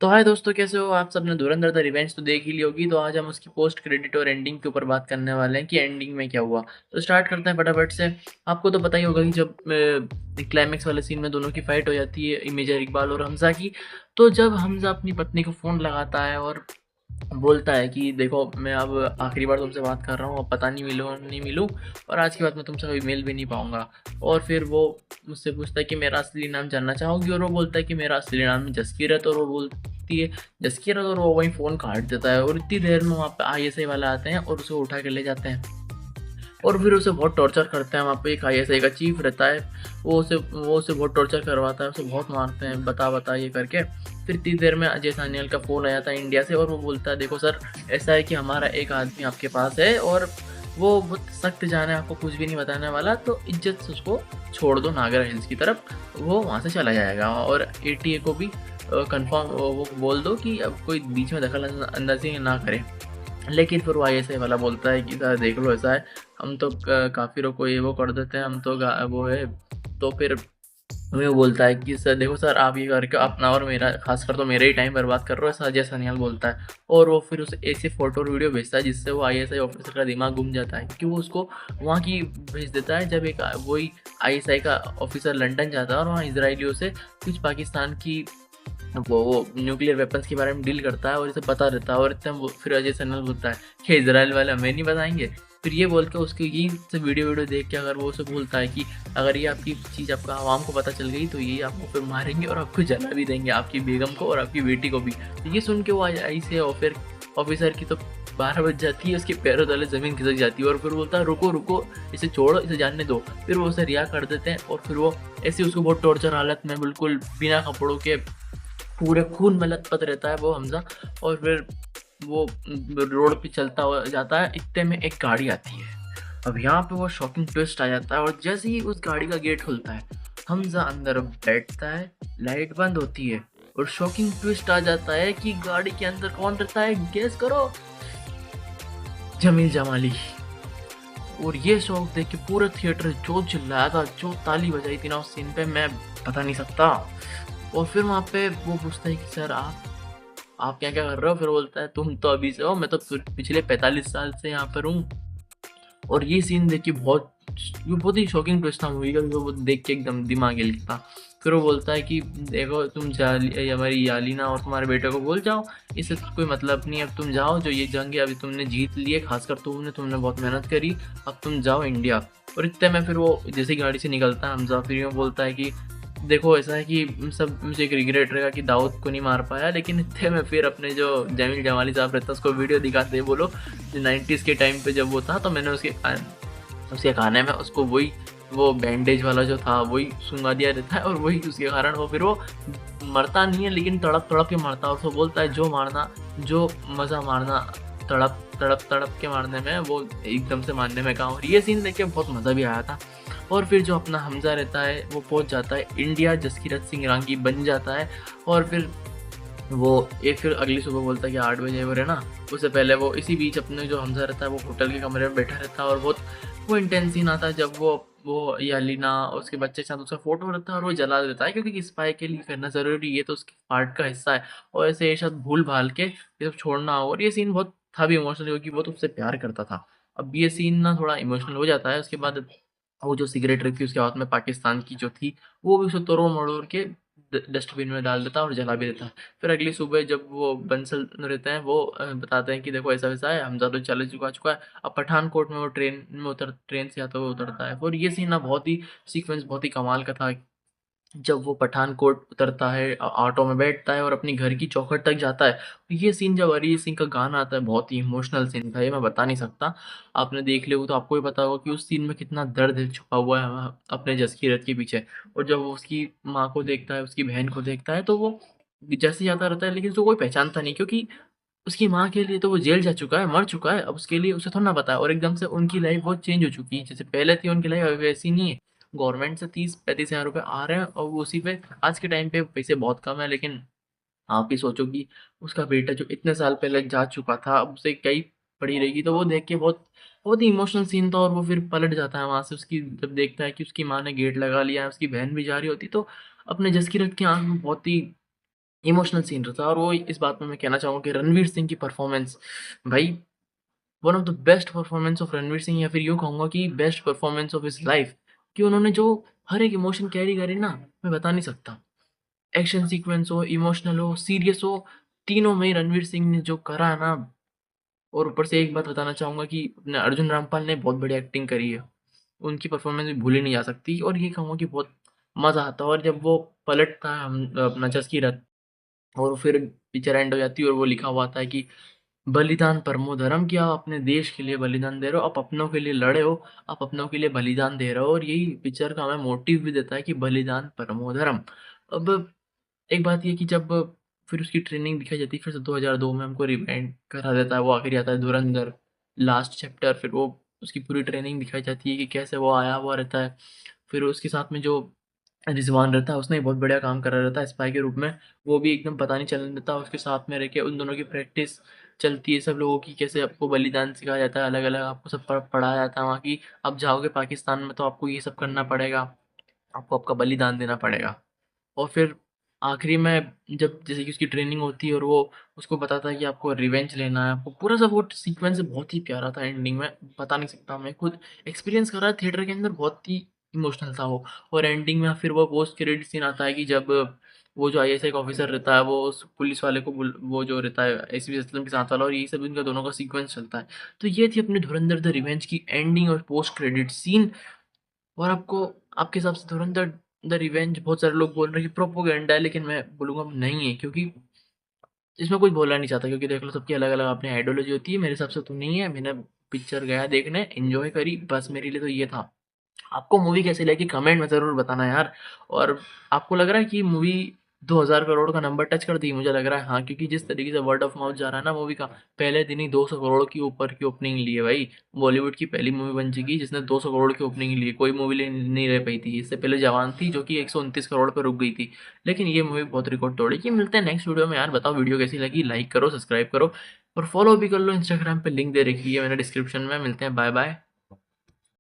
तो हाय दोस्तों, कैसे हो आप? सबने धुरंधर द रिवेंज तो देख ही ली होगी। तो आज हम उसकी पोस्ट क्रेडिट और एंडिंग के ऊपर बात करने वाले हैं कि एंडिंग में क्या हुआ। तो स्टार्ट करते हैं फटाफट से। आपको तो पता ही होगा कि जब क्लाइमेक्स वाले सीन में दोनों की फाइट हो जाती है, इमेजर इकबाल और हमजा की। तो जब हमजा अपनी पत्नी को फ़ोन लगाता है और बोलता है कि देखो, मैं अब आखिरी बार तुमसे बात कर रहा हूँ, अब पता नहीं मिलूँ नहीं मिलूँ, और आज के बाद मैं तुमसे कभी मिल भी नहीं पाऊँगा। और फिर वो मुझसे पूछता है कि मेरा असली नाम जानना चाहोगी, और वो बोलता है कि मेरा असली नाम है जसकीरत, और वो बोलती है जसकीरत, और वो वहीं फ़ोन काट देता है। और इतनी देर में वहाँ पे आईएसआई वाले आते हैं और उसे उठा के ले जाते हैं। और फिर उसे बहुत टॉर्चर करते हैं। वहाँ पे एक आईएसआई का चीफ रहता है, वो उसे बहुत टॉर्चर करवाता है, उसे बहुत मारते हैं, बता बता ये करके। फिर इतनी देर में अजय सान्याल का फ़ोन आया था इंडिया से, और वो बोलता है देखो सर, ऐसा है कि हमारा एक आदमी आपके पास है, और वो बहुत सख्त जान है, आपको कुछ भी नहीं बताने वाला, तो इज्जत से उसको छोड़ दो नागरा हिल्स की तरफ, वो वहाँ से चला जाएगा। और एटीए को भी कंफर्म वो बोल दो कि अब कोई बीच में दखल अंदाजी ना करे। लेकिन फिर वो आईएसआई वाला बोलता है कि सर देख लो, ऐसा है, हम तो काफिरों को ये वो कर देते हैं, हम तो वो है। तो फिर वो बोलता है कि सर देखो सर, आप ये करके अपना और मेरा, खासकर तो मेरा ही टाइम बर्बाद कर रहे हो, ऐसा अजय सान्याल बोलता है। और वो फिर उसे ऐसे फोटो और वीडियो भेजता है जिससे वो आईएसआई ऑफिसर का दिमाग घूम जाता है, क्योंकि वो उसको वहाँ की भेज देता है जब एक वही आईएसआई का ऑफिसर लंदन जाता है, और वहाँ इसराइलियों से कुछ पाकिस्तान की वो न्यूक्लियर वेपन्स के बारे में डील करता है, और इसे पता रहता है। और इतना फिर अजय सन्नल बोलता है कि इजराइल वाले हमें नहीं बताएंगे। फिर ये बोल के उसके ये से वीडियो देख के अगर वो उसे बोलता है कि अगर ये आपकी चीज़ आपका आवाम को पता चल गई तो ये आपको फिर मारेंगे और आपको जला भी देंगे, आपकी बेगम को और आपकी बेटी को भी। तो ये सुन के वो आई से ऑफिसर की तो 12 बज जाती है, उसके पैरों तले ज़मीन खिसक जाती है, और फिर बोलता है रुको रुको, इसे छोड़ो, इसे जानने दो। फिर वो उसे रिहा कर देते हैं, और फिर वो ऐसे उसको बहुत टॉर्चर हालत में बिल्कुल बिना कपड़ों के पूरे खून में लथपथ रहता है वो हमजा। और फिर वो रोड पे चलता हुआ जाता है, इतने में एक गाड़ी आती है। अब यहाँ पे वो शॉकिंग ट्विस्ट आ जाता है, और जैसे ही उस गाड़ी का गेट खुलता है, हमजा अंदर बैठता है, लाइट बंद होती है, और शॉकिंग ट्विस्ट आ जाता है कि गाड़ी के अंदर कौन रहता है, गेस करो, जमील जमाली। और ये शौक देख के पूरा थिएटर जो चिल्लाया था, जो ताली बजाई थी ना उस सीन पे, मैं बता नहीं सकता। और फिर वहाँ पे वो पूछता है कि सर आप क्या क्या कर रहे हो? फिर बोलता है तुम तो अभी से हो, मैं तो पिछले 45 साल से यहाँ पर हूँ। और ये सीन देख के ये बहुत ही शॉकिंग ट्विस्ट था मूवी का, वो देख के एकदम दिमाग हिल गया था। फिर वो बोलता है कि देखो तुम हमारी यालीना और तुम्हारे बेटे को बोल जाओ, इससे तो कोई मतलब नहीं है, अब तुम जाओ, जो ये जंग है अभी तुमने जीत ली है, खासकर तुमने बहुत मेहनत करी, अब तुम जाओ इंडिया। और इतने में फिर वो जैसे गाड़ी से निकलता है हमजा, फिर वो बोलता है कि देखो ऐसा है कि सब मुझे एक रिग्रेट रहेगा कि दाऊद को नहीं मार पाया, लेकिन इतने में फिर अपने जो जमील जमाली साहब रहता है उसको वीडियो दिखाते हैं, बोलो जो 90s के टाइम पे जब वो था, तो मैंने उसके खाने में उसको वही वो बैंडेज वाला जो था वही सुंगा दिया रहता है, और वही उसके कारण वो फिर वो मरता नहीं है, लेकिन तड़प तड़प के मरता है। और उसको बोलता है जो मारना, जो मज़ा मारना तड़प तड़प तड़प के मारने में, वो एकदम से मारने में कहाँ। और ये सीन देख के बहुत मज़ा भी आया था। और फिर जो अपना हमजा रहता है वो पहुंच जाता है इंडिया, जसकीरत सिंह रांगी बन जाता है। और फिर वो एक फिर अगली सुबह बोलता है कि 8 बजे वो रहना, उससे पहले वो इसी बीच अपने जो हमजा रहता है वो होटल के कमरे में बैठा रहता है, और बहुत वो इंटेंस सीन आता है जब वो यालीना और उसके बच्चे के साथ उसका फोटो रहता है, और वो जला देता है, क्योंकि स्पाई के लिए करना जरूरी, ये तो उसके पार्ट का हिस्सा है, और ऐसे ये शायद भूल भाल के ये सब छोड़ना हो। और ये सीन बहुत था भी इमोशनल, क्योंकि वो तो उससे प्यार करता था। अब ये सीन ना थोड़ा इमोशनल हो जाता है। उसके बाद वो जो सिगरेट रखी उसके हाथ में पाकिस्तान की जो थी, वो भी उसे तोड़ मरोड़ के डस्टबिन में डाल देता है और जला भी देता है। फिर अगली सुबह जब वो बंसल रहते हैं, वो बताते हैं कि देखो ऐसा वैसा है, हमजा तो चले चुका चुका है। अब पठानकोट में वो ट्रेन से आता हुआ उतरता है। और ये सीन ना बहुत ही सीक्वेंस बहुत ही कमाल का था। जब वो पठानकोट उतरता है, ऑटो में बैठता है और अपनी घर की चौखट तक जाता है, तो ये सीन जब अरिजीत सिंह का गाना आता है, बहुत ही इमोशनल सीन था, ये मैं बता नहीं सकता। आपने देख लिया हो तो आपको भी पता होगा कि उस सीन में कितना दर्द है छुपा हुआ है अपने जसकीरत के पीछे। और जब वो उसकी माँ को देखता है, उसकी बहन को देखता है, तो वो जैसे जाता रहता है, लेकिन उसको कोई पहचानता नहीं, क्योंकि उसकी माँ के लिए तो वो जेल जा चुका है, मर चुका है, अब उसके लिए उसे थोड़ा ना पता है। और एकदम से उनकी लाइफ बहुत चेंज हो चुकी है, जैसे पहले थी उनकी लाइफ अभी वैसी नहीं है। गवर्नमेंट से 30-35 हज़ार रुपये आ रहे हैं, और वो उसी पे आज के टाइम पे पैसे बहुत कम है, लेकिन आप ही सोचो कि उसका बेटा जो इतने साल पहले जा चुका था, अब उसे कई पड़ी रहेगी। तो वो देख के बहुत बहुत ही इमोशनल सीन था। और वो फिर पलट जाता है वहां से, उसकी जब देखता है कि उसकी माँ ने गेट लगा लिया है, उसकी बहन भी जा रही होती, तो अपने जसकीरत की आंख में बहुत ही इमोशनल सीन रहता है। और वो इस बात में मैं कहना चाहूँगा कि रणवीर सिंह की परफॉर्मेंस, भाई one of the best performance of Ranveer Singh, या फिर यूँ कहूँगा कि best performance of his life, कि उन्होंने जो हर एक इमोशन कैरी करी ना, मैं बता नहीं सकता। एक्शन सीक्वेंस हो, इमोशनल हो, सीरियस हो, तीनों में ही रणवीर सिंह ने जो करा है ना। और ऊपर से एक बात बताना चाहूँगा कि अपने अर्जुन रामपाल ने बहुत बढ़िया एक्टिंग करी है। उनकी परफॉर्मेंस भी भूली नहीं जा सकती, और ये कहूँगा कि बहुत मज़ा आता है। और जब वो पलटता है हम अपना जस की रथ, और फिर पिक्चर एंड हो जाती है और वो लिखा हुआ आता है कि बलिदान परमो धर्म, कि आप अपने देश के लिए बलिदान दे रहे हो, आप अपनों के लिए लड़े हो, आप अपनों के लिए बलिदान दे रहे हो। और यही पिक्चर का हमें मोटिव भी देता है कि बलिदान परमो धर्म। अब एक बात ये कि जब फिर उसकी ट्रेनिंग दिखाई जाती है, फिर से 2002 में हमको रिवाइंड करा देता है, वो आखिरी आता है धुरंधर लास्ट चैप्टर, फिर वो उसकी पूरी ट्रेनिंग दिखाई जाती है कि कैसे वो आया हुआ रहता है। फिर उसके साथ में जो रिज़वान रहता है, उसने बहुत बढ़िया काम करा रहता है स्पाई के रूप में, वो भी एकदम पता नहीं चलने देता। उसके साथ में रह के उन दोनों की प्रैक्टिस चलती है सब लोगों की, कैसे आपको बलिदान सिखाया जाता है, अलग-अलग आपको सब पढ़ाया जाता है वहाँ की। आप जाओगे पाकिस्तान में तो आपको ये सब करना पड़ेगा, आपको आपका बलिदान देना पड़ेगा। और फिर आखिरी में जब जैसे कि उसकी ट्रेनिंग होती है और वो उसको बताता है कि आपको रिवेंज लेना है, आपको पूरा सा वो सीक्वेंस बहुत ही प्यारा था। एंडिंग में बता नहीं सकता, मैं खुद एक्सपीरियंस कर रहा था थिएटर के अंदर, बहुत ही इमोशनल था वो। और एंडिंग में फिर वो पोस्ट क्रेडिट सीन आता है कि जब वो जो आईएएस एक ऑफिसर रहता है, वो उस पुलिस वाले को वो जो रहता है एसपी असलम के साथ वाला, और यही सब इनका दोनों का सीक्वेंस चलता है। तो ये थी अपने धुरंधर द रिवेंज की एंडिंग और पोस्ट क्रेडिट सीन। और आपको आपके हिसाब से धुरंधर द रिवेंज, बहुत सारे लोग बोल रहे हैं कि प्रोपोगेंडा है, लेकिन मैं बोलूँगा नहीं है, क्योंकि इसमें कोई बोलना नहीं चाहता। क्योंकि देख लो, सबकी अलग-अलग अपनी आइडियोलॉजी होती है, मेरे हिसाब से तो नहीं है। मैंने पिक्चर गया देखने, एन्जॉय करी, बस मेरे लिए तो ये था। आपको मूवी कैसी लगी कमेंट में ज़रूर बताना यार। और आपको लग रहा है कि मूवी 2000 करोड़ का नंबर टच कर दी? मुझे लग रहा है हाँ, क्योंकि जिस तरीके से वर्ड ऑफ माउथ जा रहा है ना मूवी का, पहले दिन ही 200 करोड़ की ऊपर की ओपनिंग ली है भाई। बॉलीवुड की पहली मूवी बन चुकी जिसने 200 करोड़ की ओपनिंग ली है। कोई मूवी ले नहीं रह पाई थी। इससे पहले जवान थी जो कि 129 करोड़ पे रुक गई थी। लेकिन ये मूवी बहुत रिकॉर्ड तोड़ेगी। मिलते हैं नेक्स्ट वीडियो में यार। बताओ वीडियो कैसी लगी, लाइक करो, सब्सक्राइब करो और फॉलो भी कर लो। इंस्टाग्राम पे लिंक दे रखी है मैंने डिस्क्रिप्शन में। मिलते हैं, बाय बाय।